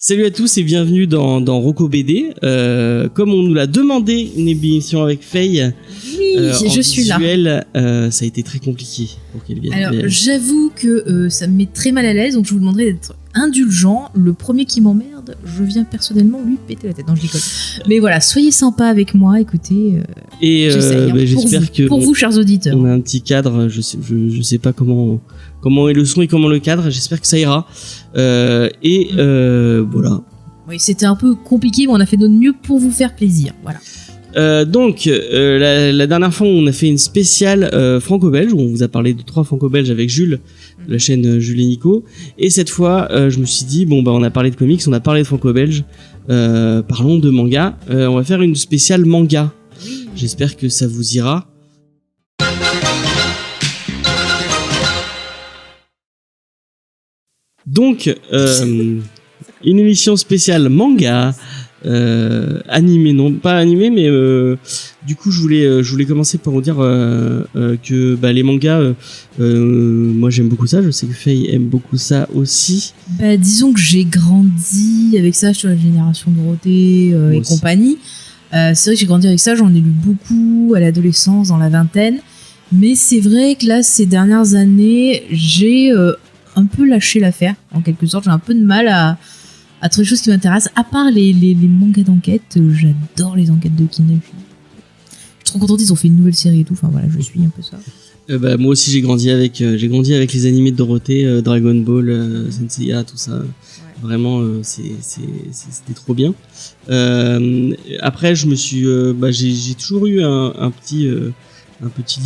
Salut à tous et bienvenue dans Rocco BD. Comme on nous l'a demandé, une émission avec Faye. Oui, je suis visuel, ça a été très compliqué pour qu'elle vienne. Alors, j'avoue que ça me met très mal à l'aise, donc je vous demanderai d'être indulgent. Le premier qui m'emmerde, je viens personnellement lui péter la tête. Non, je déconne. Mais voilà, soyez sympa avec moi, écoutez. J'essaye, j'espère que pour vous, chers auditeurs. On a un petit cadre. Je sais pas comment est le son et comment le cadre. J'espère que ça ira. Voilà. Oui, c'était un peu compliqué, mais on a fait de notre mieux pour vous faire plaisir. Voilà. La dernière fois, on a fait une spéciale franco-belge où on vous a parlé de 3 franco-belges avec Jules, de la chaîne Jules et Nico. Et cette fois, je me suis dit, on a parlé de comics, on a parlé de franco-belge, parlons de manga. On va faire une spéciale manga. Oui. J'espère que ça vous ira. Donc, une émission spéciale manga. Animé, non pas animé, mais du coup je voulais commencer par vous dire que les mangas, moi j'aime beaucoup ça. Je sais que Faye aime beaucoup ça aussi. Disons que j'ai grandi avec ça sur la génération Dorothée et compagnie. C'est vrai que j'ai grandi avec ça, j'en ai lu beaucoup à l'adolescence, dans la vingtaine, mais c'est vrai que là ces dernières années j'ai un peu lâché l'affaire en quelque sorte. J'ai un peu de mal à trouver des choses qui m'intéressent, à part les mangas d'enquête. J'adore les enquêtes de Kine. Je suis trop contente, ils ont fait une nouvelle série et tout. Enfin voilà, je suis un peu ça. Moi aussi j'ai grandi avec les animés de Dorothée, Dragon Ball, Senseiya, tout ça. Ouais. Vraiment, c'était trop bien. Après, je me suis, j'ai toujours eu un petit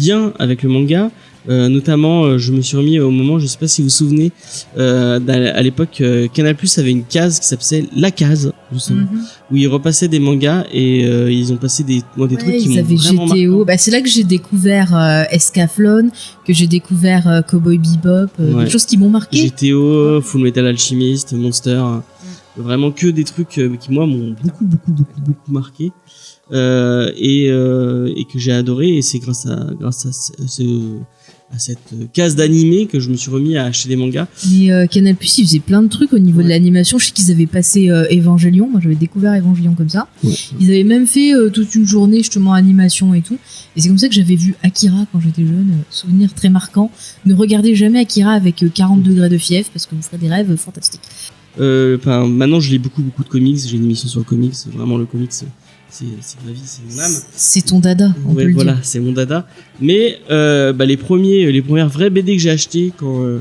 lien avec le manga. Notamment, je me suis remis au moment, je sais pas si vous vous souvenez, à l'époque, Canal+ avait une case qui s'appelait La Case, justement, où ils repassaient des mangas et ils ont passé des trucs qui m'ont vraiment marqué. C'est là que j'ai découvert Escaflowne, que j'ai découvert Cowboy Bebop, des choses qui m'ont marqué. GTO, Full Metal Alchemist, Monster, vraiment que des trucs qui moi m'ont beaucoup marqué. Et que j'ai adoré, et c'est grâce à cette case d'animé que je me suis remis à acheter des mangas. Mais Canal+, ils faisaient plein de trucs au niveau de l'animation. Je sais qu'ils avaient passé Evangelion. Moi, j'avais découvert Evangelion comme ça. Ouais. Ils avaient même fait toute une journée justement animation et tout. Et c'est comme ça que j'avais vu Akira quand j'étais jeune. Souvenir très marquant. Ne regardez jamais Akira avec 40 degrés de fièvre parce que vous ferez des rêves fantastiques. Maintenant, je lis beaucoup de comics. J'ai une émission sur le comics. Vraiment, le comics, c'est ma vie, c'est mon âme. C'est ton dada, on peut le dire. C'est mon dada. Mais les premières vraies BD que j'ai achetées quand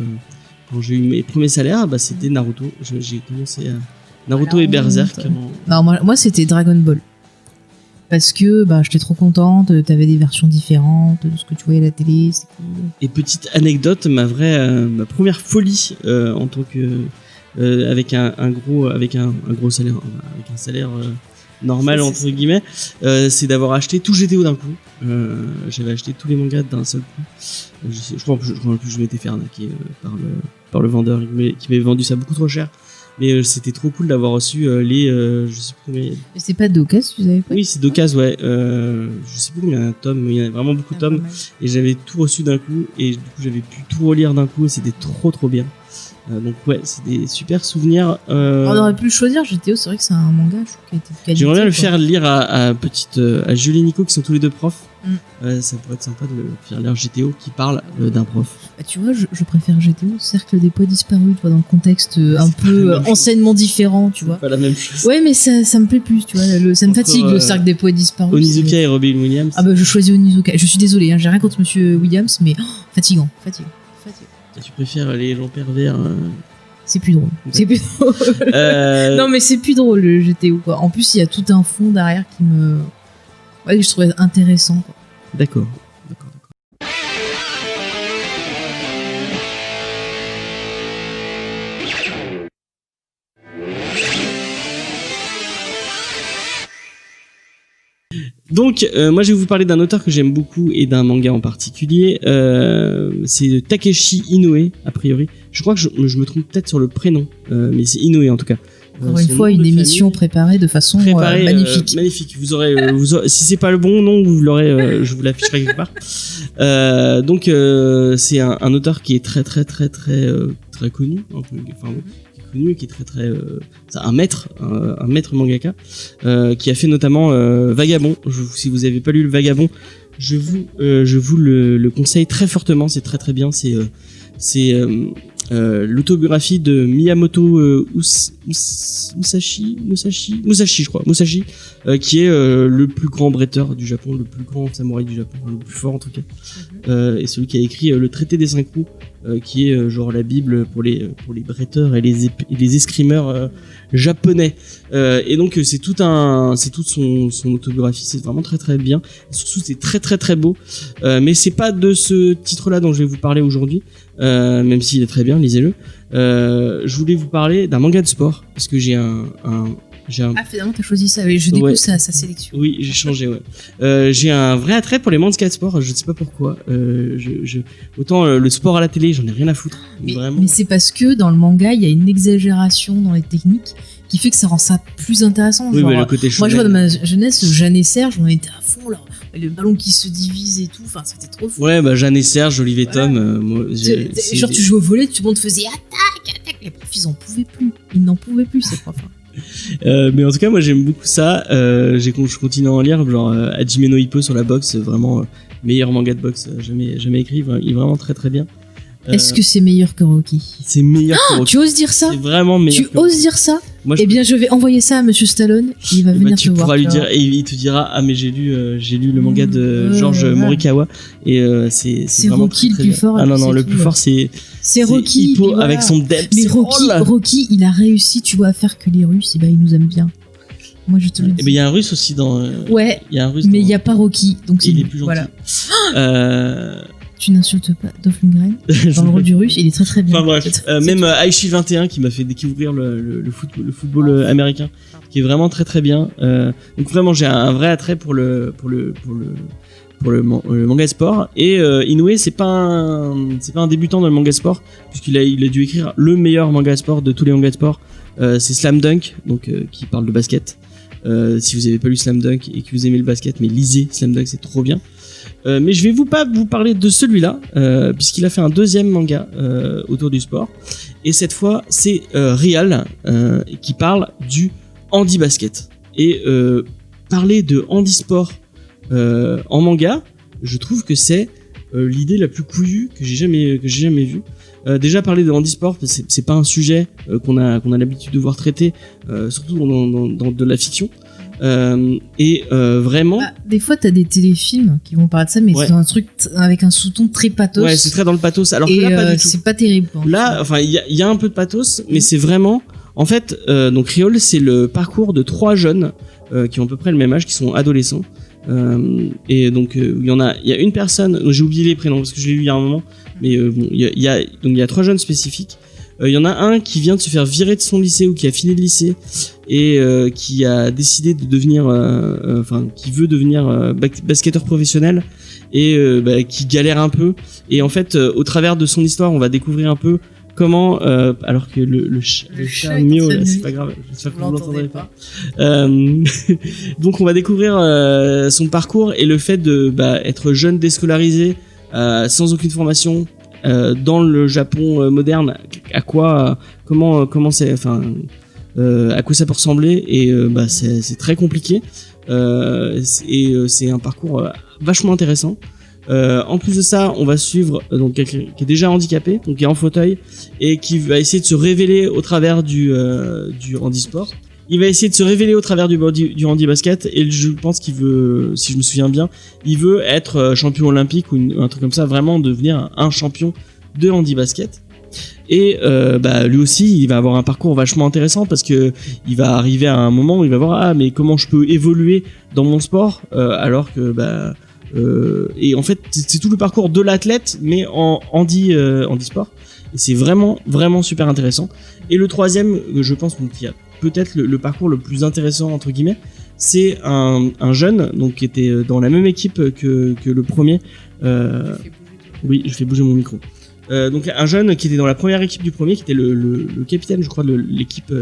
j'ai eu mes premiers salaires, c'était Naruto. J'ai commencé à Naruto et Berserk. Non, moi c'était Dragon Ball. Parce que j'étais trop contente, t'avais des versions différentes de ce que tu voyais à la télé, c'est cool. Et petite anecdote, ma première folie en tant que avec un gros salaire, avec un salaire normal entre guillemets, c'est d'avoir acheté tout GTO d'un coup. J'avais acheté tous les mangas d'un seul coup. Je crois plus je m'étais fait arnaquer par le vendeur qui m'avait vendu ça beaucoup trop cher. Mais c'était trop cool d'avoir reçu je sais plus combien. Mais c'est pas d'occasion, vous avez pas? Oui, c'est d'occasion, ouais. Je sais plus combien il y a un tome, mais il y a vraiment beaucoup de tomes. Et j'avais tout reçu d'un coup, et du coup j'avais pu tout relire d'un coup, et c'était trop bien. Donc ouais, c'est des super souvenirs. On aurait pu le choisir, GTO, c'est vrai que c'est un manga, je trouve, qui a été de qualité. J'aimerais bien le faire lire à Jules et Nico, qui sont tous les deux profs. Ça pourrait être sympa de le faire lire GTO, qui parle d'un prof. Tu vois, je préfère GTO, Cercle des poids disparus, tu vois, dans le contexte un peu enseignement différent, tu vois. Pas la même chose. Ouais, mais ça me plaît plus, tu vois, ça me fatigue, le Cercle des poids disparus. Onizuka et Robin Williams. Je choisis Onizuka. Je suis désolé, j'ai rien contre Monsieur Williams, mais fatigant. Tu préfères les gens pervers C'est plus drôle. Non, mais c'est plus drôle le GTO, quoi. En plus, il y a tout un fond derrière que je trouvais intéressant, quoi. D'accord. Donc, moi je vais vous parler d'un auteur que j'aime beaucoup et d'un manga en particulier. C'est Takeshi Inoue, a priori. Je crois que je me trompe peut-être sur le prénom, mais c'est Inoue en tout cas. Encore une fois, une émission préparée de façon magnifique. Magnifique. Vous aurez, si c'est pas le bon nom, vous l'aurez, je vous l'afficherai quelque part. Donc, c'est un auteur qui est très connu, enfin, connu, qui est très un maître mangaka, qui a fait notamment Vagabond. Si vous avez pas lu le Vagabond, je vous le conseille très fortement. C'est très bien. C'est l'autobiographie de Miyamoto Musashi, je crois, qui est le plus grand bretteur du Japon, le plus grand samouraï du Japon, le plus fort en tout cas, et celui qui a écrit le traité des 5 coups, qui est genre la bible pour les bretteurs et les escrimeurs japonais, et donc c'est toute son autobiographie. C'est vraiment très bien, surtout c'est très beau, mais c'est pas de ce titre-là dont je vais vous parler aujourd'hui, même s'il est très bien, lisez-le. Je voulais vous parler d'un manga de sport, parce que j'ai un... Ah, finalement, t'as choisi ça. Oui, je découvre sa sélection. Oui, j'ai changé, ouais. J'ai un vrai attrait pour les mangas de sport, je ne sais pas pourquoi. Autant le sport à la télé, j'en ai rien à foutre. Mais c'est parce que dans le manga, il y a une exagération dans les techniques qui fait que ça rend ça plus intéressant. Oui, genre, le côté moi, je vois dans ma jeunesse, Jeanne et Serge, on était à fond là. Le ballon qui se divise et tout, enfin, c'était trop fou. Ouais, bah, Jeanne et Serge, Olivier Tom, moi, genre, tu jouais au volley, tout le monde faisait attaque. Les profs, ils en pouvaient plus. Ils n'en pouvaient plus, ces profs. Mais en tout cas, moi j'aime beaucoup ça. Je continue à en lire, genre Hajime no Ippo sur la boxe, vraiment meilleur manga de boxe jamais écrit. Il est vraiment très bien. Est-ce que c'est meilleur que Rocky? C'est meilleur que Rocky. Tu oses dire ça? C'est vraiment meilleur. Tu oses dire ça? Moi, eh bien, je vais envoyer ça à Monsieur Stallone. Il va venir te voir. Tu pourras lui dire, et il te dira, ah mais j'ai lu le manga de George Morikawa, et c'est vraiment Rocky le plus fort. Ah non, le plus fort c'est Rocky Ippo avec son depth. Mais Rocky, il a réussi, tu vois, à faire que les Russes, et ben, ils nous aiment bien. Moi, je te le dis. Mais il y a un Russe aussi dans. Ouais. Il y a un Russe. Mais il y a pas Rocky, donc c'est. Il est plus gentil. Voilà. Tu n'insultes pas Dolph Lundgren dans le rôle du Russe, il est très bien. Enfin bref, même Aichi 21 qui m'a fait découvrir le football américain, qui est vraiment très bien. Donc vraiment, j'ai un vrai attrait pour le manga sport. Et Inoue, c'est pas un débutant dans le manga sport, puisqu'il a dû écrire le meilleur manga sport de tous les mangas sport. C'est Slam Dunk, donc qui parle de basket. Si vous avez pas lu Slam Dunk et que vous aimez le basket, mais lisez Slam Dunk, c'est trop bien. Mais je vais pas vous parler de celui-là, puisqu'il a fait un deuxième manga autour du sport, et cette fois c'est Real qui parle du handi-basket. Et parler de handi-sport en manga, je trouve que c'est l'idée la plus couillue que j'ai jamais vue. Déjà, parler de handisport, c'est pas un sujet qu'on a l'habitude de voir traiter, surtout dans de la fiction. Vraiment. Des fois, t'as des téléfilms qui vont parler de ça, mais c'est un truc avec un sous-ton très pathos. Ouais, c'est très dans le pathos. Alors que là, pas du tout. C'est pas terrible. Là, enfin, il y a un peu de pathos, mais c'est vraiment. En fait, donc Riol, c'est le parcours de 3 jeunes qui ont à peu près le même âge, qui sont adolescents. Et donc il y a une personne, j'ai oublié les prénoms parce que je l'ai lu il y a un moment, mais bon, il y a 3 jeunes spécifiques. Il y en a un qui vient de se faire virer de son lycée, ou qui a fini le lycée, et qui a décidé de devenir, qui veut devenir basketteur professionnel, et qui galère un peu. Et en fait, au travers de son histoire, on va découvrir un peu comment, alors que le chat miaule, c'est pas grave, j'espère que vous l'entendrez pas. Donc on va découvrir son parcours et le fait de être jeune déscholarisé, sans aucune formation, dans le Japon moderne, à quoi ça peut ressembler, et c'est très compliqué, et c'est un parcours vachement intéressant. En plus de ça, on va suivre donc quelqu'un qui est déjà handicapé, donc qui est en fauteuil, et qui va essayer de se révéler au travers du handisport. Il va essayer de se révéler au travers du handi-basket, et je pense qu'il veut, si je me souviens bien, il veut être champion olympique ou un truc comme ça, vraiment devenir un champion de handi-basket. Et lui aussi, il va avoir un parcours vachement intéressant, parce que il va arriver à un moment où il va voir mais comment je peux évoluer dans mon sport, alors que et en fait c'est tout le parcours de l'athlète, mais en handisport, et c'est vraiment super intéressant. Et le troisième, je pense qu'il y a peut-être le parcours le plus intéressant entre guillemets, c'est un jeune donc qui était dans la même équipe que le premier. Oui, je fais bouger mon micro. Donc un jeune qui était dans la première équipe du premier, qui était le capitaine, je crois, de l'équipe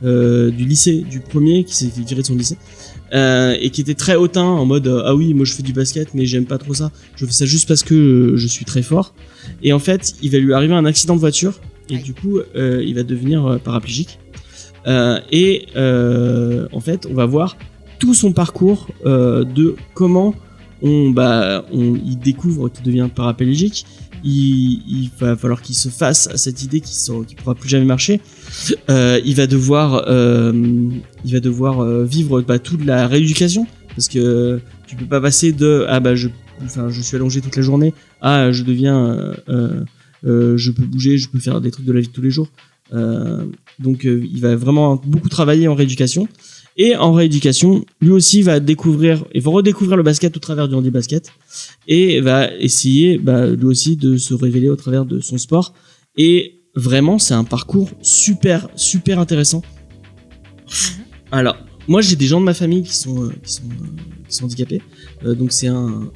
du lycée du premier, qui s'est fait virer de son lycée, et qui était très hautain, en mode ah oui, moi je fais du basket, mais j'aime pas trop ça, je fais ça juste parce que je suis très fort. Et en fait, il va lui arriver un accident de voiture, et du coup il va devenir paraplégique. En fait, on va voir tout son parcours de comment il découvre qu'il devient paraplégique. Il va falloir qu'il se fasse à cette idée qu'il pourra plus jamais marcher. Il va devoir vivre toute la rééducation, parce que tu peux pas passer de je suis allongé toute la journée à je deviens je peux bouger, je peux faire des trucs de la vie de tous les jours. Donc il va vraiment beaucoup travailler en rééducation. Et en rééducation, lui aussi va redécouvrir le basket au travers du handi-basket et va essayer lui aussi de se révéler au travers de son sport. Et vraiment, c'est un parcours super super intéressant. Alors, moi j'ai des gens de ma famille qui sont handicapés, donc c'est un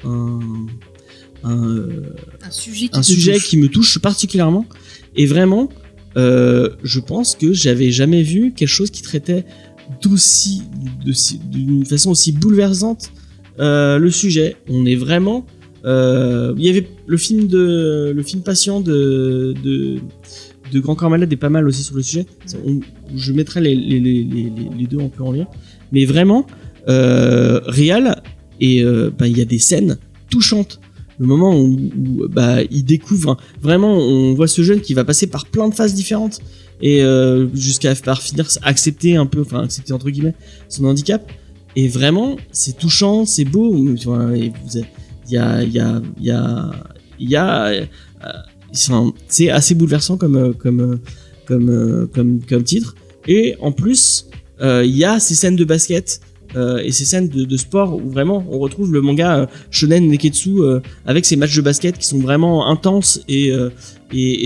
sujet qui me touche particulièrement. Et vraiment, je pense que j'avais jamais vu quelque chose qui traitait d'une façon aussi bouleversante le sujet. On est vraiment il y avait le film Patient de Grand Corps Malade est pas mal aussi sur le sujet. Je mettrai les deux un peu en lien, mais vraiment réal. Et il y a des scènes touchantes. Le moment où il découvre, vraiment, on voit ce jeune qui va passer par plein de phases différentes et jusqu'à finir accepter entre guillemets son handicap. Et vraiment, c'est touchant, c'est beau. C'est assez bouleversant comme titre. Et en plus, il y a ces scènes de basket. Et ces scènes de sport où vraiment on retrouve le manga Shonen Neketsu avec ces matchs de basket qui sont vraiment intenses et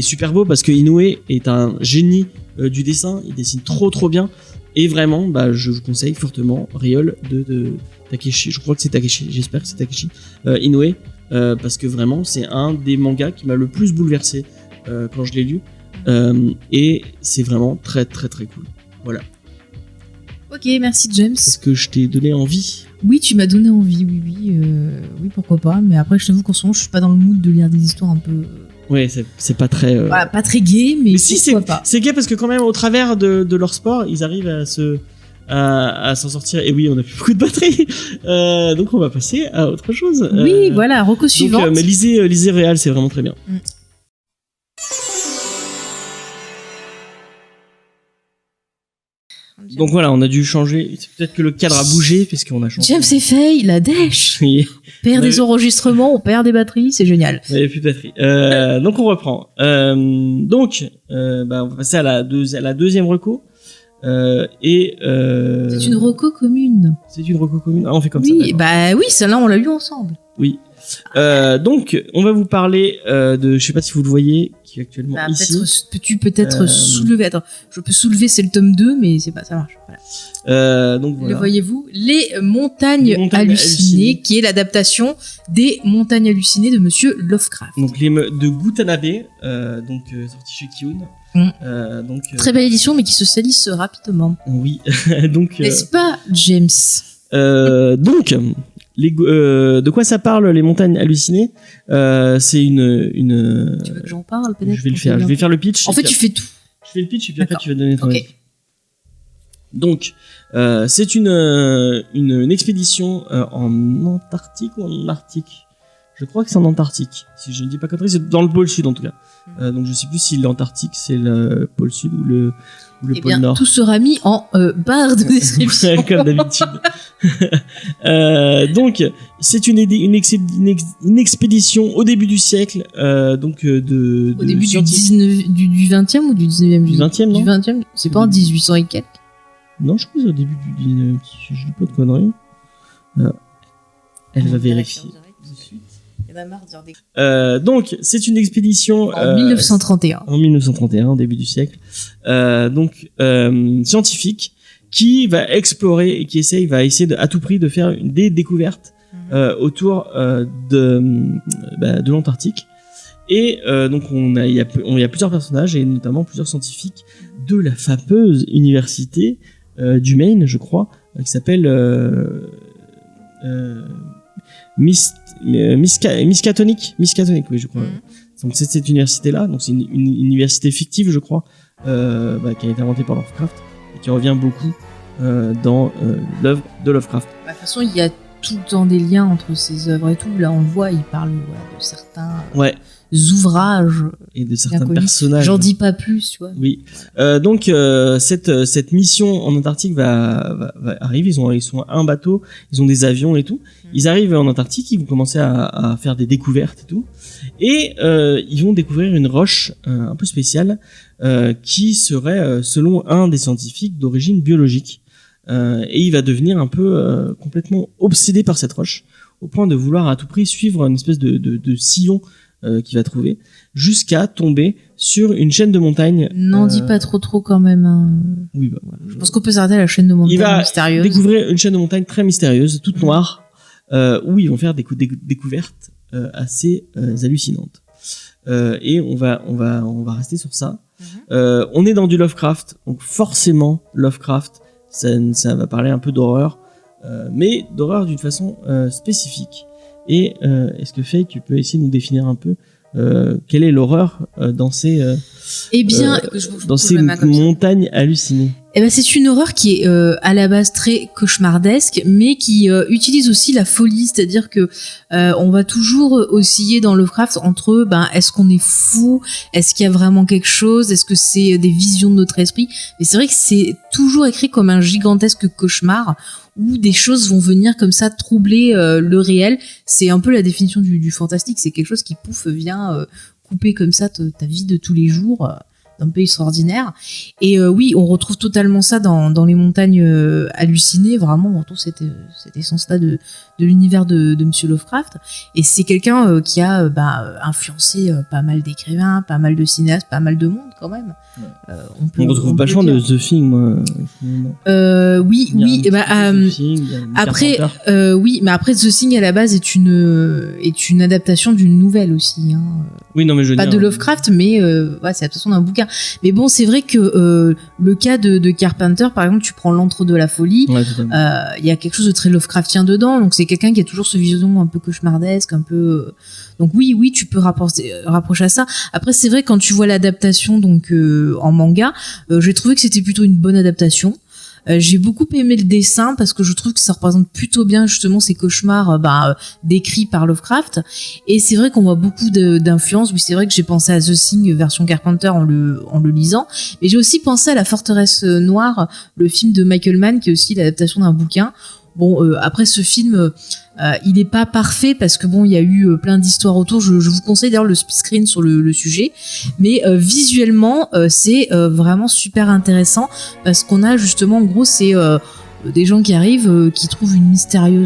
super beaux, parce que Inoue est un génie du dessin. Il dessine trop bien, et vraiment je vous conseille fortement Riol de Takeshi. Je crois que c'est Takeshi, j'espère que c'est Takeshi Inoue, parce que vraiment c'est un des mangas qui m'a le plus bouleversé quand je l'ai lu, et c'est vraiment très très très cool. Voilà. Ok, merci James. Est-ce que je t'ai donné envie ? Oui, tu m'as donné envie, oui, pourquoi pas. Mais après, je t'avoue qu'en ce moment, je suis pas dans le mood de lire des histoires un peu... Ouais, c'est pas très... Voilà, pas très gai, mais si, pourquoi pas. C'est gai parce que quand même, au travers de leur sport, ils arrivent à s'en sortir. Et oui, on a plus beaucoup de batterie. Donc on va passer à autre chose. Oui, voilà, reco suivante. Mais lisez Réal, c'est vraiment très bien. Donc voilà, on a dû changer. C'est peut-être que le cadre a bougé parce qu'on a changé. James et Faye, la dèche. On perd des enregistrements, on perd des batteries, c'est génial. Il n'y avait plus de batterie. Donc on reprend. On va passer à la deuxième reco. C'est une reco commune. C'est une reco commune. Ah, on fait comme ça. Oui, oui, celle-là on l'a lu ensemble. Oui. Donc on va vous parler de, je sais pas si vous le voyez, qui est actuellement ici. Peux-tu peut-être soulever? Attends, je peux soulever, c'est le tome 2, mais c'est pas, ça marche. Voilà. Donc voilà. Le voyez-vous, Les Montagnes hallucinées, qui est l'adaptation des Montagnes hallucinées de Monsieur Lovecraft. Donc de Gutanabe, sorti chez Kiun. Très belle édition, mais qui se salisse rapidement. Oui. Donc. N'est-ce pas, James? De quoi ça parle, Les Montagnes hallucinées? C'est une. Tu veux que j'en parle peut-être? Je vais le faire. Je vais faire le pitch. En fait, tu fais tout. Je fais le pitch et puis après tu vas donner ton avis. Donc, c'est une expédition en Antarctique ou en Arctique. Je crois que c'est en Antarctique. Si je ne dis pas conneries, c'est dans le pôle sud en tout cas. Donc je sais plus si l'Antarctique c'est le pôle sud ou le pôle nord. Tout sera mis en barre de description. Comme d'habitude. Donc c'est une expédition au début du siècle, au début du 20e ou du 19e? Du 20e, non? Du 20e, c'est pas en 1800 et quelques? Non, je crois que c'est au début du 19e, si je dis pas de conneries. Elle va vérifier de suite. Donc c'est une expédition en 1931. En 1931, au début du siècle. Scientifique qui va explorer et va essayer à tout prix de faire des découvertes autour de l'Antarctique. Et donc il y a plusieurs personnages et notamment plusieurs scientifiques de la fameuse université du Maine, je crois, qui s'appelle Miskatonic, oui, je crois. Donc c'est cette université-là, donc c'est une université fictive, je crois, qui a été inventée par Lovecraft et qui revient beaucoup dans l'œuvre de Lovecraft. De toute façon, il y a tout le temps des liens entre ces œuvres et tout. Là, on le voit, il parle de certains ouvrages et de certains personnages. J'en dis pas plus, tu vois. Oui. Donc cette mission en Antarctique va arriver. Ils sont un bateau, ils ont des avions et tout. Ils arrivent en Antarctique, ils vont commencer à faire des découvertes et tout. Et ils vont découvrir une roche un peu spéciale qui serait, selon un des scientifiques, d'origine biologique. Et il va devenir un peu complètement obsédé par cette roche, au point de vouloir à tout prix suivre une espèce de sillon qu'il va trouver, jusqu'à tomber sur une chaîne de montagnes. N'en dis pas trop quand même. Hein. Oui, voilà. Je pense qu'on peut s'arrêter à la chaîne de montagnes mystérieuse. Il va découvrir une chaîne de montagnes très mystérieuse, toute noire, où ils vont faire des découvertes assez hallucinantes. Et on va rester sur ça. On est dans du Lovecraft, donc forcément Lovecraft, ça va parler un peu d'horreur, mais d'horreur d'une façon spécifique. Et est-ce que Faye, tu peux essayer de nous définir un peu quelle est l'horreur dans ces montagnes hallucinées? Eh ben, c'est une horreur qui est à la base très cauchemardesque, mais qui utilise aussi la folie, c'est-à-dire que on va toujours osciller dans Lovecraft entre est-ce qu'on est fou, est-ce qu'il y a vraiment quelque chose, est-ce que c'est des visions de notre esprit. Mais c'est vrai que c'est toujours écrit comme un gigantesque cauchemar où des choses vont venir comme ça troubler le réel. C'est un peu la définition du fantastique, c'est quelque chose qui vient couper comme ça ta vie de tous les jours. D'un peu extraordinaire. Et oui, on retrouve totalement ça dans les montagnes hallucinées. Vraiment, on retrouve cette essence-là de l'univers de Monsieur Lovecraft. Et c'est quelqu'un qui a influencé pas mal d'écrivains, pas mal de cinéastes, pas mal de monde quand même. Ouais. On retrouve vachement de The Thing, moi. Oui. Après, mais après The Thing à la base est une adaptation d'une nouvelle aussi. Hein. Oui, non, mais je veux pas dire, de Lovecraft, mais c'est l'adaptation d'un bouquin. Mais bon, c'est vrai que le cas de Carpenter, par exemple, tu prends l'Antre de la folie, il y a quelque chose de très Lovecraftien dedans, donc c'est quelqu'un qui a toujours ce vision un peu cauchemardesque, un peu. Donc oui, tu peux rapprocher à ça. Après, c'est vrai quand tu vois l'adaptation donc en manga, j'ai trouvé que c'était plutôt une bonne adaptation. J'ai beaucoup aimé le dessin parce que je trouve que ça représente plutôt bien justement ces cauchemars décrits par Lovecraft. Et c'est vrai qu'on voit beaucoup d'influences. Oui, c'est vrai que j'ai pensé à The Thing version Carpenter en le lisant, mais j'ai aussi pensé à La Forteresse Noire, le film de Michael Mann qui est aussi l'adaptation d'un bouquin. Bon, après ce film, il n'est pas parfait parce que bon, il y a eu plein d'histoires autour. Je vous conseille d'ailleurs le split screen sur le sujet, mais visuellement, c'est vraiment super intéressant parce qu'on a justement, en gros, c'est des gens qui arrivent, qui trouvent un mystérieux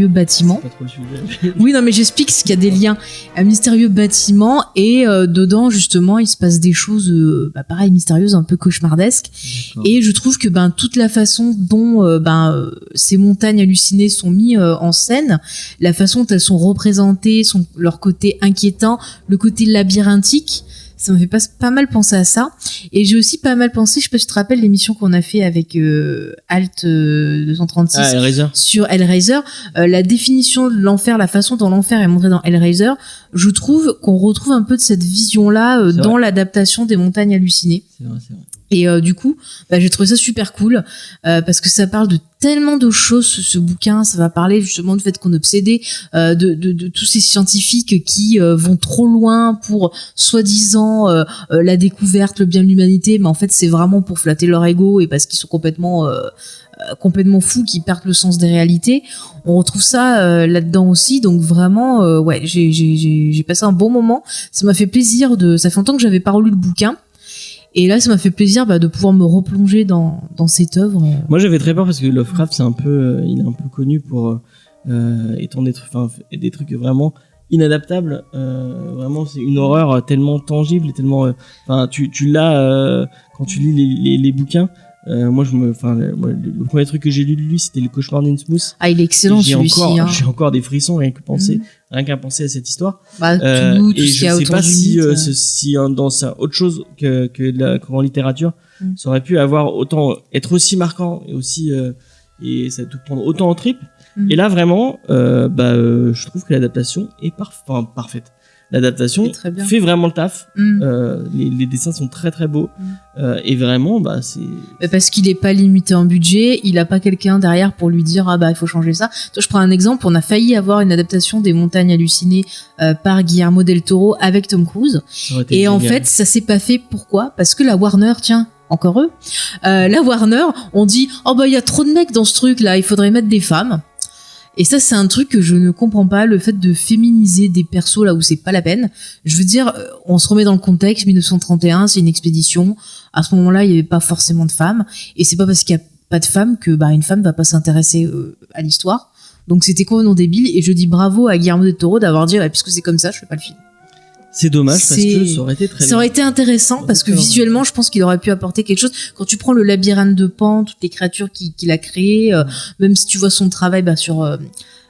bâtiment. C'est pas trop le sujet. Oui, non, mais j'explique qu'il y a des liens. Un mystérieux bâtiment et dedans, justement, il se passe des choses, pareil, mystérieuses, un peu cauchemardesques. D'accord. Et je trouve que toute la façon dont ces montagnes hallucinées sont mises en scène, la façon dont elles sont représentées, leur côté inquiétant, le côté labyrinthique, ça me fait pas mal penser à ça. Et j'ai aussi pas mal pensé, je sais pas si tu te rappelles l'émission qu'on a fait avec Alt 236 sur Hellraiser, la définition de l'enfer, la façon dont l'enfer est montré dans Hellraiser, je trouve qu'on retrouve un peu de cette vision-là dans l'adaptation des montagnes hallucinées. C'est vrai. Et du coup, j'ai trouvé ça super cool parce que ça parle de tellement de choses, ce bouquin. Ça va parler justement du fait qu'on est obsédé de tous ces scientifiques qui vont trop loin pour soi-disant la découverte, le bien de l'humanité, mais en fait c'est vraiment pour flatter leur ego et parce qu'ils sont complètement fous, qui perdent le sens des réalités. On retrouve ça là-dedans aussi, donc vraiment j'ai passé un bon moment. Ça m'a fait plaisir ça fait longtemps que j'avais pas relu le bouquin. Et là, ça m'a fait plaisir de pouvoir me replonger dans cette œuvre. Moi, j'avais très peur parce que Lovecraft, il est un peu connu pour étendre des trucs vraiment inadaptables. Vraiment, c'est une horreur tellement tangible et tellement. Tu l'as quand tu lis les bouquins. Moi, le premier truc que j'ai lu de lui, c'était Le Cauchemar d'Innsmouth. Ah, il est excellent celui-ci. J'ai encore des frissons rien qu'à penser à cette histoire. Tout ce qu'il y a autour du mythe. Si dans autre chose que en littérature, ça aurait pu être aussi marquant et aussi et ça te prendre autant en trip. Et là, vraiment, je trouve que l'adaptation est parfaite. l'adaptation fait vraiment le taf. Les dessins sont très très beaux et vraiment c'est parce qu'il est pas limité en budget, il a pas quelqu'un derrière pour lui dire il faut changer ça. Toi, je prends un exemple, on a failli avoir une adaptation des Montagnes hallucinées par Guillermo del Toro avec Tom Cruise et génial. En fait ça s'est pas fait. Pourquoi? Parce que la Warner, encore eux, la Warner, on dit il y a trop de mecs dans ce truc là, il faudrait mettre des femmes. Et ça, c'est un truc que je ne comprends pas, le fait de féminiser des persos là où c'est pas la peine. Je veux dire, on se remet dans le contexte, 1931, c'est une expédition. À ce moment-là, il y avait pas forcément de femmes. Et c'est pas parce qu'il y a pas de femmes que une femme va pas s'intéresser à l'histoire. Donc c'était complètement débile. Et je dis bravo à Guillermo del Toro d'avoir dit, puisque c'est comme ça, je fais pas le film. C'est dommage parce que ça aurait été très bien. Ça aurait été intéressant parce que visuellement, je pense qu'il aurait pu apporter quelque chose. Quand tu prends le labyrinthe de Pan, toutes les créatures qu'il a créées, même si tu vois son travail sur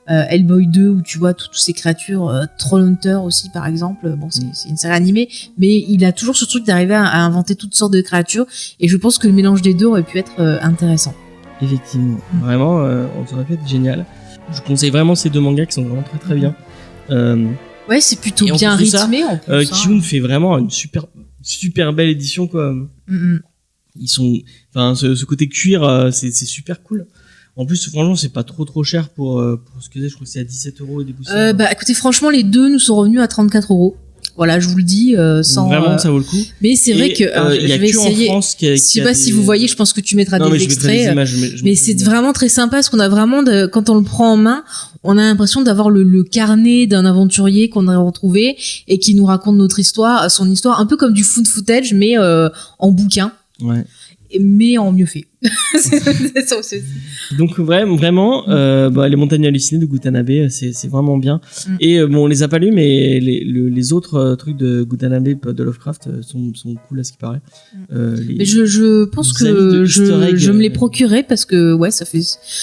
Hellboy 2 où tu vois toutes ces créatures, Trollhunter aussi par exemple. Bon, c'est une série animée, mais il a toujours ce truc d'arriver à inventer toutes sortes de créatures et je pense que le mélange des deux aurait pu être intéressant. Effectivement, vraiment, ça aurait pu être génial. Je conseille vraiment ces deux mangas qui sont vraiment très très bien. Ouais, c'est plutôt bien rythmé. Kiyun fait vraiment une super belle édition quoi. Ils sont, ce côté cuir, c'est super cool. En plus, franchement, c'est pas trop cher pour ce que c'est. Je crois que c'est à 17€ et des poussières. Écoutez, franchement, les deux nous sont revenus à 34€. Voilà, je vous le dis, sans. Vraiment, ça vaut le coup. Mais c'est vrai que je vais essayer. Je sais pas si vous voyez, je pense que tu mettras des extraits. Mais c'est vraiment très sympa parce qu'on a vraiment, quand on le prend en main, on a l'impression d'avoir le carnet d'un aventurier qu'on a retrouvé et qui nous raconte son histoire, un peu comme du found footage, mais en bouquin. Ouais. Mais en mieux fait. Donc vraiment les Montagnes hallucinées de Gutanabe, c'est vraiment bien. Et on les a pas lus, mais les autres trucs de Gutanabe de Lovecraft sont cool à ce qui paraît. Mais je pense que je me les procurerai parce que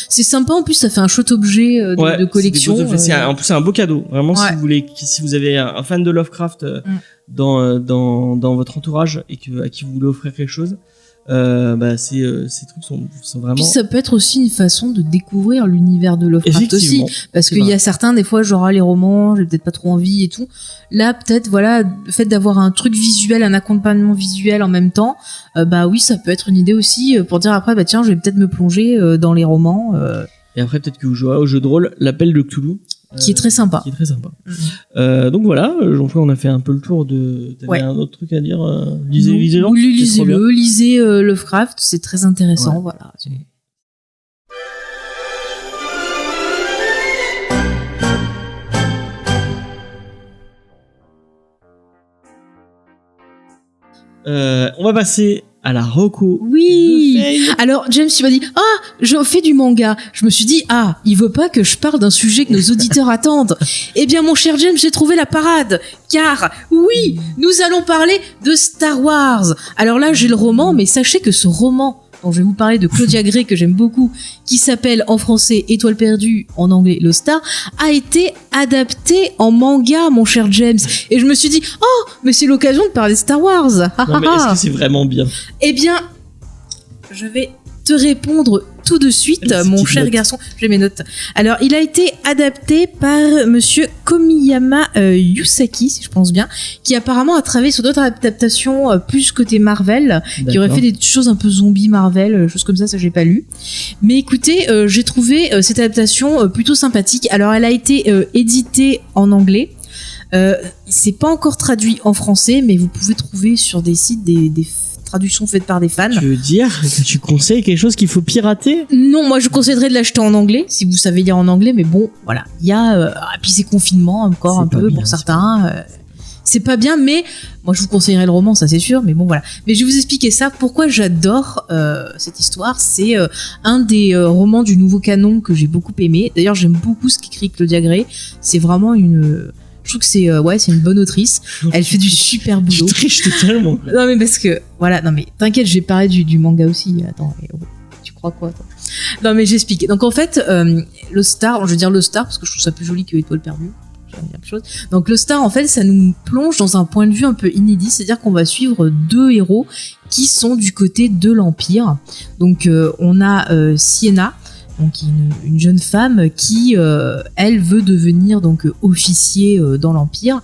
c'est sympa. En plus, ça fait un chouette objet de collection. En plus, c'est un beau cadeau. Vraiment, si vous avez un fan de Lovecraft dans votre entourage et à qui vous voulez offrir quelque chose. Ces trucs sont vraiment. Puis ça peut être aussi une façon de découvrir l'univers de Lovecraft aussi, parce qu'il y a certains des fois les romans, j'ai peut-être pas trop envie et tout. Là peut-être le fait d'avoir un truc visuel, un accompagnement visuel en même temps, ça peut être une idée aussi pour dire après je vais peut-être me plonger dans les romans. Et après peut-être que vous jouerez au jeu de rôle L'Appel de Cthulhu. Qui est très sympa. Donc voilà, on a fait un peu le tour de. T'avais un autre truc à dire lisez-le. Lisez Lovecraft, c'est très intéressant. Voilà. On va passer à la reco. Oui. Alors James, tu m'as dit je fais du manga. Je me suis dit il veut pas que je parle d'un sujet que nos auditeurs attendent. Eh bien mon cher James, j'ai trouvé la parade. Car oui, nous allons parler de Star Wars. Alors là, j'ai le roman, mais sachez que ce roman dont je vais vous parler de Claudia Gray, que j'aime beaucoup, qui s'appelle en français Étoile perdue, en anglais Lost Star, a été adapté en manga, mon cher James. Et je me suis dit, mais c'est l'occasion de parler de Star Wars. Non, mais est-ce que c'est vraiment bien? Eh bien, je vais te répondre tout de suite, mon cher garçon. J'ai mes notes. Alors, il a été adapté par monsieur Komiyama Yusaki, si je pense bien, qui apparemment a travaillé sur d'autres adaptations plus côté Marvel, qui aurait fait des choses un peu zombies Marvel, choses comme ça j'ai pas lu. Mais écoutez, j'ai trouvé cette adaptation plutôt sympathique. Alors, elle a été éditée en anglais. C'est pas encore traduit en français, mais vous pouvez trouver sur des sites des traductions faites par des fans. Tu veux dire que tu conseilles quelque chose qu'il faut pirater? Non, moi je conseillerais de l'acheter en anglais si vous savez lire en anglais, mais bon, voilà, il y a puis c'est confinement encore un peu pour certains. C'est pas bien, mais moi je vous conseillerais le roman, ça c'est sûr, mais bon voilà. Mais je vais vous expliquer ça, pourquoi j'adore cette histoire. C'est un des romans du nouveau canon que j'ai beaucoup aimé. D'ailleurs, j'aime beaucoup ce qu'écrit Claudia Gray. C'est vraiment je trouve que c'est une bonne autrice. Elle fait du super boulot. Tu triches totalement. Non mais parce que voilà, non mais t'inquiète, j'ai parlé du manga aussi. Attends, tu crois quoi toi? Non mais j'explique. Donc en fait, Lost Star, je veux dire Lost Star parce que je trouve ça plus joli que Étoile perdue. Donc Lost Star, en fait, ça nous plonge dans un point de vue un peu inédit, c'est-à-dire qu'on va suivre deux héros qui sont du côté de l'Empire. Donc on a Sienna, donc une jeune femme qui elle veut devenir donc officier dans l'Empire,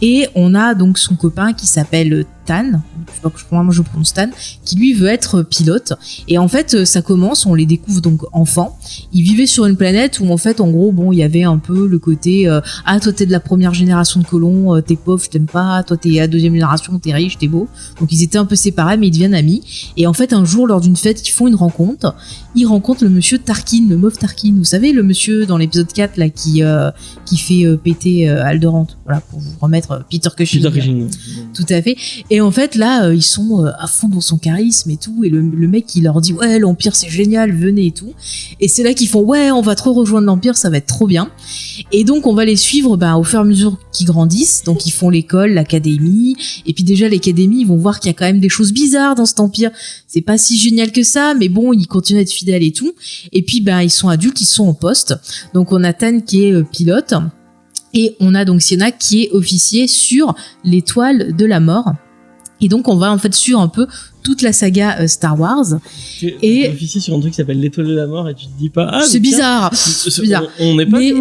Et on a donc son copain qui s'appelle Tan, je sais pas comment je prononce Tan, qui lui veut être pilote. Et en fait, ça commence, on les découvre donc enfants. Ils vivaient sur une planète où en fait, en gros, bon, il y avait un peu le côté ah, toi t'es de la première génération de colons, t'es pauvre, je t'aime pas. Toi t'es à la deuxième génération, t'es riche, t'es beau. Donc ils étaient un peu séparés, mais ils deviennent amis. Et en fait, un jour, lors d'une fête, ils font une rencontre. Ils rencontrent le monsieur Tarkin, le Moff Tarkin. Vous savez, le monsieur dans l'épisode 4 là qui fait péter Alderaan. Voilà, pour vous remettre Peter Cushing. Tout à fait. Et en fait, là, ils sont à fond dans son charisme et tout. Et le mec, il leur dit, ouais, l'Empire, c'est génial, venez et tout. Et c'est là qu'ils font, ouais, on va trop rejoindre l'Empire, ça va être trop bien. Et donc, on va les suivre au fur et à mesure qu'ils grandissent. Donc, ils font l'école, l'académie. Et puis déjà, l'académie, ils vont voir qu'il y a quand même des choses bizarres dans cet Empire. C'est pas si génial que ça, mais bon, ils continuent à être fidèles et tout. Et puis, ils sont adultes, ils sont en poste. Donc, on a Tan qui est pilote. Et on a donc Sienna qui est officier sur l'étoile de la mort. Et donc on va en fait suivre un peu toute la saga Star Wars. Et officier sur un truc qui s'appelle l'étoile de la mort et tu te dis pas c'est bizarre. C'est bizarre. On n'est pas. Mais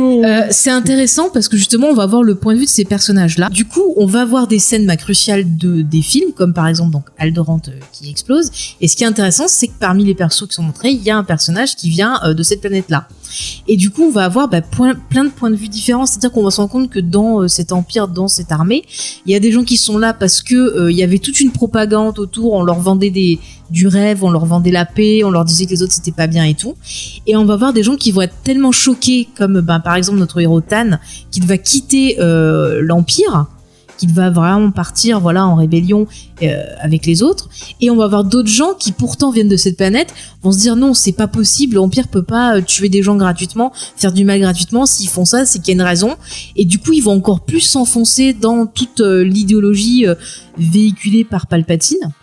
c'est intéressant parce que justement on va voir le point de vue de ces personnages-là. Du coup on va voir des scènes cruciales des films comme par exemple donc Alderaan qui explose. Et ce qui est intéressant c'est que parmi les persos qui sont montrés il y a un personnage qui vient de cette planète-là. Et du coup on va avoir plein de points de vue différents. C'est-à-dire qu'on va se rendre compte que dans cet empire, dans cette armée, il y a des gens qui sont là parce que il y avait toute une propagande autour. On leur vendait du rêve, on leur vendait la paix, on leur disait que les autres c'était pas bien et tout. Et on va voir des gens qui vont être tellement choqués, comme par exemple notre héros Tan, qui va quitter l'Empire, qui va vraiment partir en rébellion avec les autres. Et on va voir d'autres gens qui pourtant viennent de cette planète, vont se dire non, c'est pas possible, l'Empire peut pas tuer des gens gratuitement, faire du mal gratuitement. S'ils font ça, c'est qu'il y a une raison. Et du coup, ils vont encore plus s'enfoncer dans toute l'idéologie véhiculée par Palpatine.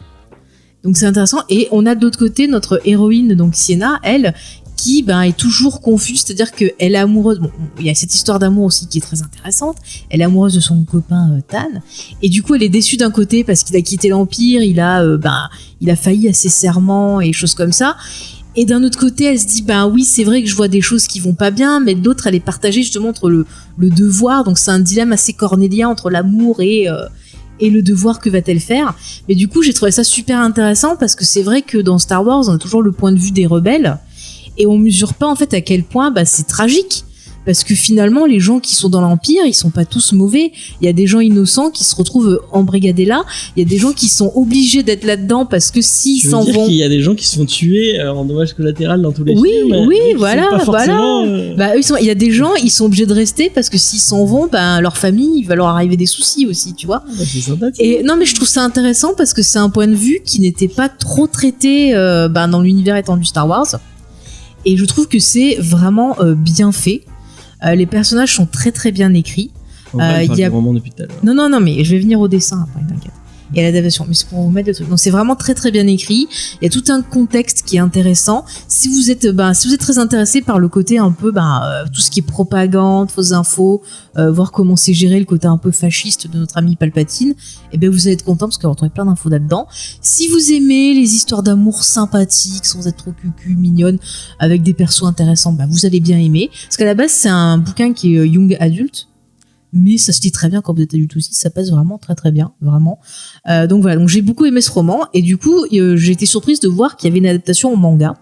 Donc c'est intéressant. Et on a de l'autre côté notre héroïne, donc Sienna, elle, qui est toujours confuse, c'est-à-dire qu'elle est amoureuse. Bon, il y a cette histoire d'amour aussi qui est très intéressante. Elle est amoureuse de son copain Tan, et du coup elle est déçue d'un côté parce qu'il a quitté l'Empire, il a failli à ses serments et choses comme ça. Et d'un autre côté, elle se dit oui, c'est vrai que je vois des choses qui vont pas bien, mais de l'autre, elle est partagée justement entre le devoir. Donc c'est un dilemme assez cornélien entre l'amour et le devoir, que va-t-elle faire. Mais du coup j'ai trouvé ça super intéressant parce que c'est vrai que dans Star Wars on a toujours le point de vue des rebelles et on mesure pas en fait à quel point c'est tragique, parce que finalement les gens qui sont dans l'Empire ils sont pas tous mauvais. Il y a des gens innocents qui se retrouvent embrigadés là, il y a des gens qui sont obligés d'être là-dedans parce que s'ils s'en vont, il y a des gens qui se font tuer en dommage collatéral dans tous les films. Oui, voilà. Il y a des gens, ils sont obligés de rester parce que s'ils s'en vont, leur famille, il va leur arriver des soucis aussi, tu vois. C'est sympathique. Et non, mais je trouve ça intéressant parce que c'est un point de vue qui n'était pas trop traité dans l'univers étendu Star Wars. Et je trouve que c'est vraiment bien fait. Les personnages sont très très bien écrits. Il y a vraiment depuis tout à l'heure. Non, mais je vais venir au dessin après, t'inquiète. Et à l'adaptation, mais c'est pour vous mettre le truc. Donc c'est vraiment très très bien écrit. Il y a tout un contexte qui est intéressant. Si vous êtes très intéressé par le côté un peu tout ce qui est propagande, fausses infos, voir comment c'est géré le côté un peu fasciste de notre ami Palpatine, vous allez être content parce que vous retrouvez plein d'infos là-dedans. Si vous aimez les histoires d'amour sympathiques, sans être trop cucu, mignonnes, avec des persos intéressants, vous allez bien aimer. Parce qu'à la base c'est un bouquin qui est young adulte. Mais ça se lit très bien quand vous êtes adulte aussi, ça passe vraiment très très bien, vraiment. Donc voilà, donc j'ai beaucoup aimé ce roman, et du coup j'ai été surprise de voir qu'il y avait une adaptation en manga,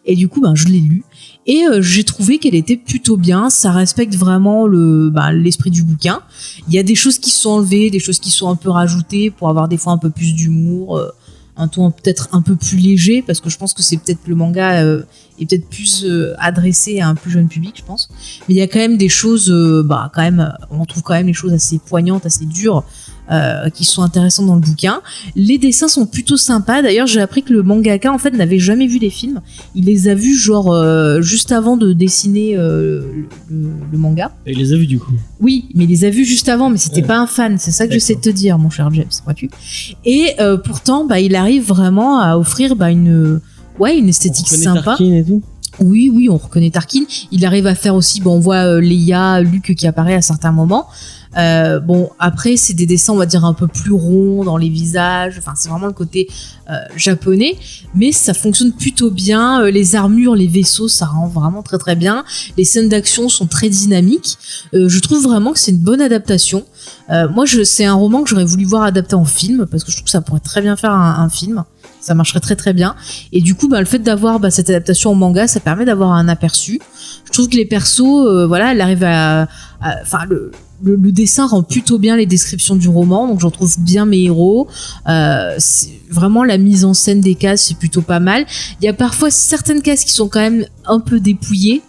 et du coup je l'ai lu, et j'ai trouvé qu'elle était plutôt bien. Ça respecte vraiment l'esprit du bouquin. Il y a des choses qui sont enlevées, des choses qui sont un peu rajoutées pour avoir des fois un peu plus d'humour, un ton peut-être un peu plus léger, parce que je pense que c'est peut-être le manga est peut-être plus adressé à un plus jeune public, je pense. Mais il y a quand même des choses, quand même, on trouve quand même les choses assez poignantes, assez dures, qui sont intéressantes dans le bouquin. Les dessins sont plutôt sympas. D'ailleurs, j'ai appris que le mangaka en fait n'avait jamais vu les films. Il les a vus juste avant de dessiner le manga. Et il les a vus du coup. Oui, mais il les a vus juste avant, mais c'était pas un fan. C'est ça que j'essaie de te dire, mon cher James, vois-tu. Et pourtant, il arrive vraiment à offrir une esthétique sympa. Tarkin et tout. Oui, on reconnaît Tarkin. Il arrive à faire aussi, on voit Leia, Luke qui apparaît à certains moments. Bon, après, c'est des dessins, on va dire, un peu plus ronds dans les visages. Enfin, c'est vraiment le côté japonais. Mais ça fonctionne plutôt bien. Les armures, les vaisseaux, ça rend vraiment très très bien. Les scènes d'action sont très dynamiques. Je trouve vraiment que c'est une bonne adaptation. Moi, c'est un roman que j'aurais voulu voir adapté en film, parce que je trouve que ça pourrait très bien faire un film. Ça marcherait très très bien. Et du coup, le fait d'avoir cette adaptation en manga, ça permet d'avoir un aperçu. Je trouve que les persos, voilà, elle arrive enfin, le dessin rend plutôt bien les descriptions du roman, donc j'en trouve bien mes héros. Vraiment, la mise en scène des cases, c'est plutôt pas mal. Il y a parfois certaines cases qui sont quand même un peu dépouillées.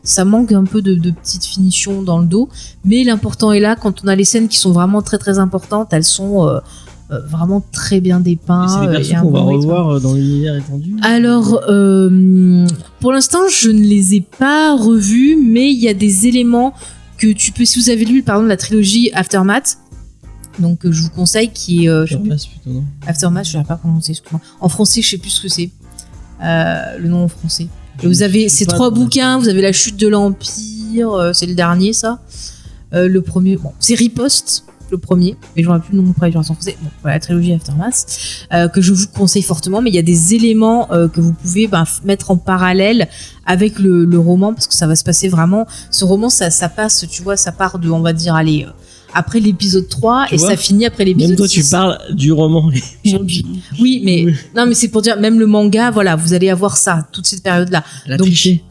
Ça manque un peu de petites finitions dans le dos, mais l'important est là. Quand on a les scènes qui sont vraiment très très importantes, elles sont vraiment très bien dépeintes. C'est des persos qu'on va revoir dans l'univers étendu. Alors, pour l'instant, je ne les ai pas revus, mais il y a des éléments que tu peux, si vous avez lu, par exemple, la trilogie Aftermath, donc je vous conseille, qui est Aftermath, je ne sais pas prononcer, excuse-moi. En français, je sais plus ce que c'est. Le nom en français. Vous avez ces 3 bouquins, vous avez La Chute de l'Empire, c'est le dernier, ça. Le premier, bon, c'est Riposte, le premier, mais j'aurais plus le nom prévu en français. Bon, voilà, la trilogie Aftermath, que je vous conseille fortement, mais il y a des éléments que vous pouvez mettre en parallèle avec le roman, parce que ça va se passer vraiment. Ce roman, ça passe, tu vois, ça part de, on va dire, allez, après l'épisode 3 et ça finit après l'épisode 6. Même toi, 6. Tu parles du roman. Oui, mais non, mais c'est pour dire, même le manga, voilà, vous allez avoir ça, toute cette période-là. Elle a triché.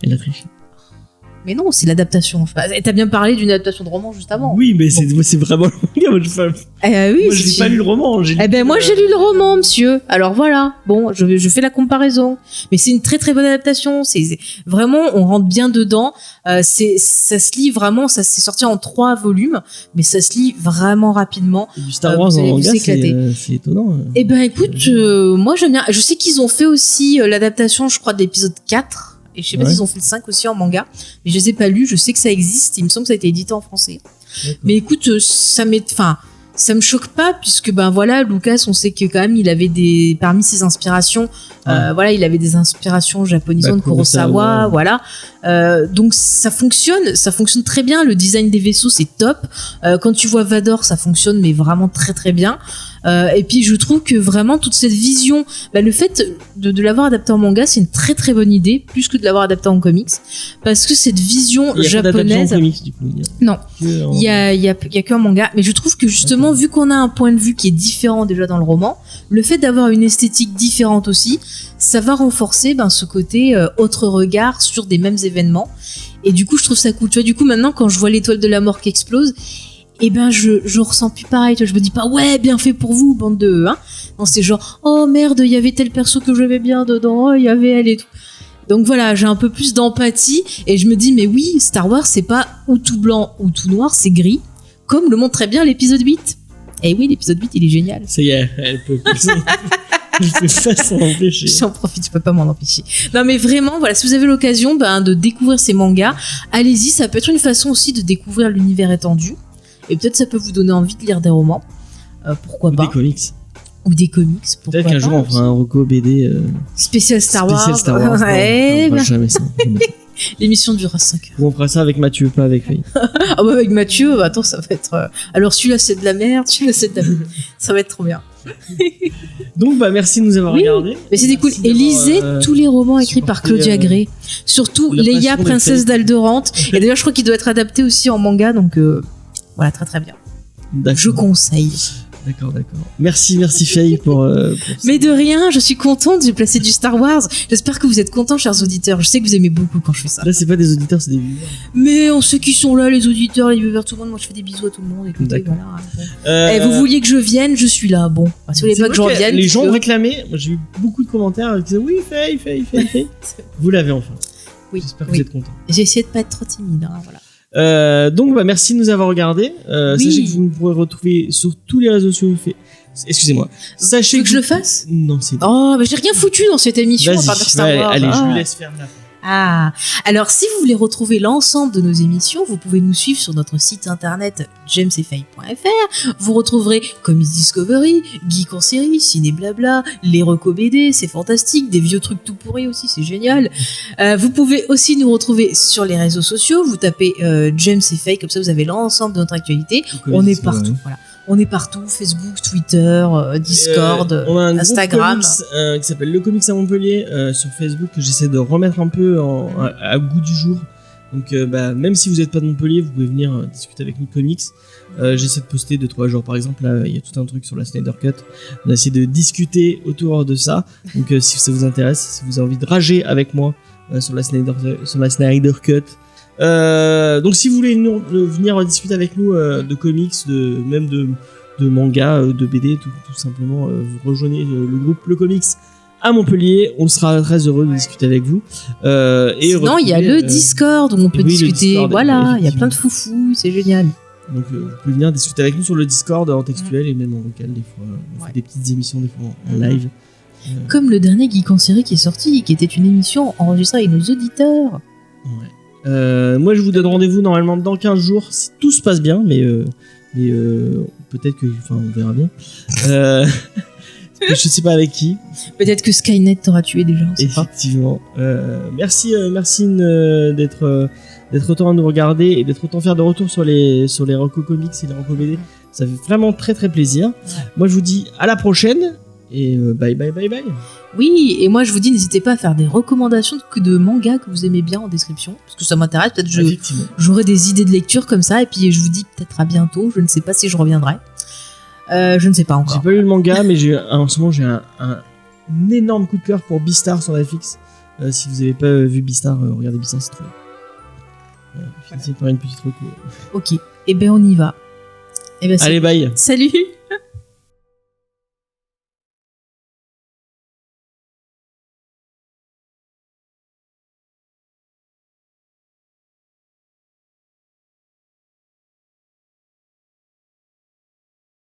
Mais non, c'est l'adaptation. T'as bien parlé d'une adaptation de roman juste avant. Oui, mais c'est vraiment le manga. Moi, je n'ai pas lu le roman. Moi, j'ai lu le roman, monsieur. Alors voilà. Bon, je fais la comparaison. Mais c'est une très très bonne adaptation. C'est vraiment, on rentre bien dedans. Ça se lit vraiment. Ça s'est sorti en 3 volumes, mais ça se lit vraiment rapidement. Du Star Wars en manga, c'est étonnant. Eh ben, écoute, moi j'aime bien. Je sais qu'ils ont fait aussi l'adaptation, je crois, de l'épisode 4. Et je sais pas s'ils ont fait le 5 aussi en manga, mais je les ai pas lus, je sais que ça existe, il me semble que ça a été édité en français. D'accord. Mais écoute, ça me choque pas, puisque voilà, Lucas, on sait que quand même il avait parmi ses inspirations, voilà, il avait des inspirations japonisantes, Kurosawa, voilà. Donc ça fonctionne très bien, le design des vaisseaux c'est top. Quand tu vois Vador, ça fonctionne mais vraiment très très bien. Et puis je trouve que vraiment toute cette vision, le fait de l'avoir adapté en manga, c'est une très très bonne idée, plus que de l'avoir adapté en comics, parce que cette vision japonaise. En comics, du coup, non, il y a qu'un manga, mais je trouve que justement, vu qu'on a un point de vue qui est différent déjà dans le roman, le fait d'avoir une esthétique différente aussi, ça va renforcer ce côté autre regard sur des mêmes événements. Et du coup, je trouve ça cool. Tu vois, du coup, maintenant, quand je vois l'étoile de la mort qui explose, je ressens plus pareil. Tu vois, je me dis pas, ouais, bien fait pour vous, bande de... Hein. Non, c'est genre, oh merde, il y avait tel perso que j'aimais bien dedans, il y avait elle et tout. Donc voilà, j'ai un peu plus d'empathie et je me dis, mais oui, Star Wars, c'est pas ou tout blanc ou tout noir, c'est gris, comme le montre très bien l'épisode 8. Et oui, l'épisode 8, il est génial. Ça y est, elle peut plus. Je peux pas s'en empêcher. J'en profite, je peux pas m'en empêcher. Non, mais vraiment, voilà, si vous avez l'occasion de découvrir ces mangas, allez-y, ça peut être une façon aussi de découvrir l'univers étendu. Et peut-être ça peut vous donner envie de lire des romans. Pourquoi pas. Des comics. Ou des comics. Peut-être qu'un jour on fera un reco BD. Spécial Star Wars. Ouais, non, jamais ça. L'émission durera 5 heures. Ou on fera ça avec Mathieu, pas avec Faye. Avec Mathieu, attends, ça va être... Alors celui-là c'est de la merde, celui-là c'est de la merde. Ça va être trop bien. Donc merci de nous avoir regardé. Mais c'était cool. Et lisez tous les romans écrits par Claudia Gray. Surtout Leia, princesse d'Aldorante. Et d'ailleurs je crois qu'il doit être adapté aussi en manga, donc voilà, très très bien. D'accord. Je conseille. D'accord. Merci Faye pour mais de rien, je suis contente, j'ai placé du Star Wars. J'espère que vous êtes contents, chers auditeurs. Je sais que vous aimez beaucoup quand je fais ça. Là, c'est pas des auditeurs, c'est des viewers. Mais on sait qui sont là, les auditeurs, les viewers, tout le monde. Moi, je fais des bisous à tout le monde. Écoutez, voilà. Vous vouliez que je vienne, je suis là. Bon, si vous voulez pas que je revienne. Les gens ont réclamé. Moi, j'ai eu beaucoup de commentaires qui disaient oui, Faye. Vous l'avez enfin. Oui. J'espère que vous êtes contents. J'ai essayé de pas être trop timide. Voilà. Donc merci de nous avoir regardés. Sachez que vous nous pourrez retrouver sur tous les réseaux sociaux. Excusez-moi. Sachez que je le fasse. Non, c'est. Oh, j'ai rien foutu dans cette émission. Vas-y, Star Wars. allez, je vous laisse faire la fin. Ah, alors si vous voulez retrouver l'ensemble de nos émissions, vous pouvez nous suivre sur notre site internet jamesfay.fr. Vous retrouverez Comics Discovery, Geek en série, Ciné Blabla, les recos BD, c'est fantastique, des vieux trucs tout pourris aussi, c'est génial. Vous pouvez aussi nous retrouver sur les réseaux sociaux, vous tapez James et Fay, comme ça vous avez l'ensemble de notre actualité. On est partout, voilà. On est partout, Facebook, Twitter, Discord, on a un Instagram. Comics, qui s'appelle Le Comics à Montpellier sur Facebook, que j'essaie de remettre un peu à goût du jour. Donc même si vous n'êtes pas de Montpellier, vous pouvez venir discuter avec nous de comics. J'essaie de poster 2-3 jours par exemple. Là, il y a tout un truc sur la Snyder Cut. On a essayé de discuter autour de ça. Donc si ça vous intéresse, si vous avez envie de rager avec moi sur la Snyder Cut. Donc si vous voulez venir discuter avec nous de comics, même de manga, de BD, tout simplement, vous rejoignez le groupe Le Comics à Montpellier. On sera très heureux de discuter avec vous. Sinon, il y a le Discord où on peut discuter. Discord, voilà, il y a plein de foufous, c'est génial. Donc vous pouvez venir discuter avec nous sur le Discord en textuel et même en vocal des fois. On fait des petites émissions des fois en live. Comme le dernier Geek en série qui est sorti, qui était une émission enregistrée avec nos auditeurs. Ouais. Moi je vous donne rendez-vous normalement dans 15 jours si tout se passe bien, mais peut-être que, on verra bien. Je sais pas avec qui. Peut-être que Skynet t'aura tué déjà. Effectivement. Merci d'être autant à nous regarder et d'être autant fiers de retour sur les recos comics et les recos BD. Ça fait vraiment très très plaisir. Ouais. Moi je vous dis à la prochaine et bye. Oui, et moi je vous dis, n'hésitez pas à faire des recommandations de mangas que vous aimez bien en description, parce que ça m'intéresse, peut-être j'aurai des idées de lecture comme ça, et puis je vous dis peut-être à bientôt, je ne sais pas si je reviendrai. Je ne sais pas encore. J'ai pas lu le manga, mais en ce moment j'ai un énorme coup de cœur pour Beastar sur Netflix. Si vous n'avez pas vu Beastar, regardez Beastar, c'est trop bien. Finissez par une petite reco. Ok, et ben on y va. Allez, bye. Salut.